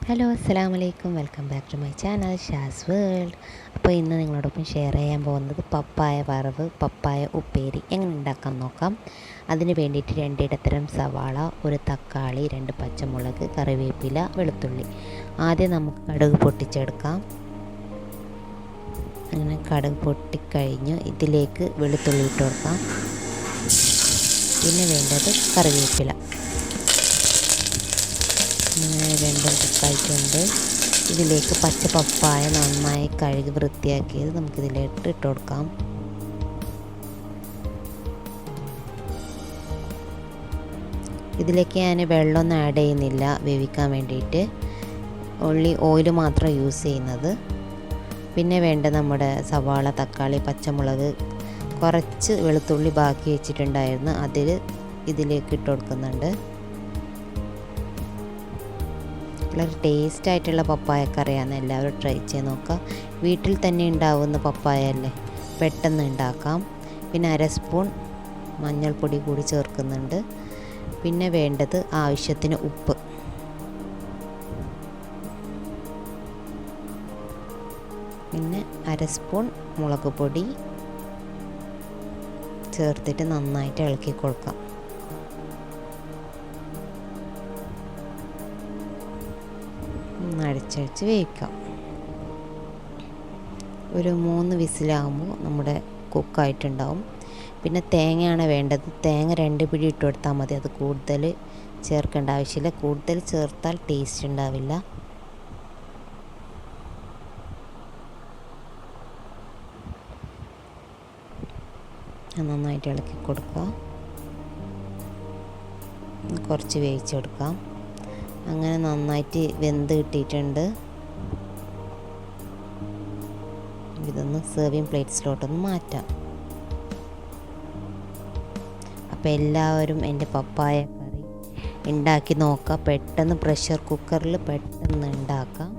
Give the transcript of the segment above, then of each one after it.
Hello അസ്സലാമു അലൈക്കും, welcome back to my channel Shaz world. അപ്പോൾ ഇന്ന് നിങ്ങളോടൊപ്പം ഷെയർ ചെയ്യാൻ പോകുന്നത് പപ്പായ വറവ്, പപ്പായ ഉപ്പേരി എങ്ങനെ ഉണ്ടാക്കാൻ നോക്കാം. അതിന് വേണ്ടിയിട്ട് 2 ഇടത്തരം സവാള, 1 തക്കാളി, 2 പച്ചമുളക്, കറിവേപ്പില, വെളുത്തുള്ളി. ആദ്യം നമുക്ക് കടുക് പൊട്ടിച്ചെടുക്കാം. അങ്ങനെ കടുക് പൊട്ടിക്കഴിഞ്ഞ് ഇതിലേക്ക് വെളുത്തുള്ളി ഇട്ട് കൊടുക്കാം. പിന്നെ വേണ്ടത് കറിവേപ്പില. രണ്ടും കുക്കായിട്ടുണ്ട്. ഇതിലേക്ക് പച്ച പപ്പായ നന്നായി കഴുകി വൃത്തിയാക്കിയത് നമുക്കിതിലേക്ക് ഇട്ട് കൊടുക്കാം. ഇതിലേക്ക് ഞാൻ വെള്ളമൊന്നും ആഡ് ചെയ്യുന്നില്ല വേവിക്കാൻ വേണ്ടിയിട്ട്, ഓൺലി ഓയിൽ മാത്രം യൂസ് ചെയ്യുന്നത്. പിന്നെ വേണ്ട നമ്മുടെ സവാള, തക്കാളി, പച്ചമുളക്, കുറച്ച് വെളുത്തുള്ളി ബാക്കി വെച്ചിട്ടുണ്ടായിരുന്നു, ഇതിലേക്ക് ഇട്ട് കൊടുക്കുന്നുണ്ട്. വളരെ ടേസ്റ്റായിട്ടുള്ള പപ്പായ കറിയാണ്, എല്ലാവരും ട്രൈ ചെയ്ത് നോക്കുക. വീട്ടിൽ തന്നെ ഉണ്ടാവുന്ന പപ്പായ അല്ലേ, പെട്ടെന്ന് ഉണ്ടാക്കാം. പിന്നെ 1/2 സ്പൂൺ മഞ്ഞൾപ്പൊടി കൂടി ചേർക്കുന്നുണ്ട്. പിന്നെ വേണ്ടത് ആവശ്യത്തിന് ഉപ്പ്. പിന്നെ 1/2 സ്പൂൺ മുളക് പൊടി ചേർത്തിട്ട് നന്നായിട്ട് ഇളക്കി കൊടുക്കാം. അടിച്ചടിച്ച് വേവിക്കാം. ഒരു 3 വിസിലാകുമ്പോൾ നമ്മുടെ കുക്കായിട്ടുണ്ടാവും. പിന്നെ തേങ്ങയാണ് വേണ്ടത്. തേങ്ങ 2 പിടി ഇട്ട് കൊടുത്താൽ മതി, അത് കൂടുതൽ ചേർക്കേണ്ട ആവശ്യമില്ല. കൂടുതൽ ചേർത്താൽ ടേസ്റ്റ് ഉണ്ടാവില്ല. നന്നായിട്ട് ഇളക്കി കൊടുക്കുക. കുറച്ച് വേവിച്ചെടുക്കാം. അങ്ങനെ നന്നായിട്ട് വെന്ത് കിട്ടിയിട്ടുണ്ട്. ഇതൊന്ന് സെർവിങ് പ്ലേറ്റ്സിലോട്ടൊന്ന് മാറ്റാം. അപ്പോൾ എല്ലാവരും എൻ്റെ പപ്പായ കറി ഉണ്ടാക്കി നോക്കാം. പെട്ടെന്ന് പ്രഷർ കുക്കറിൽ പെട്ടെന്ന് ഉണ്ടാക്കാം.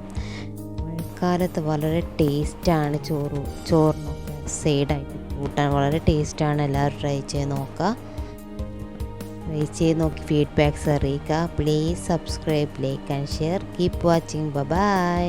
മഴക്കാലത്ത് വളരെ ടേസ്റ്റാണ്. ചോറിനൊക്കെ സൈഡായിട്ട് കൂട്ടാൻ വളരെ ടേസ്റ്റാണ്. എല്ലാവരും ട്രൈ ചെയ്ത് നോക്കുക. ട്രൈ ചെയ്ത് നോക്കി ഫീഡ്ബാക്ക്സ് അറിയിക്കുക. Please subscribe, like and share. Keep watching. By.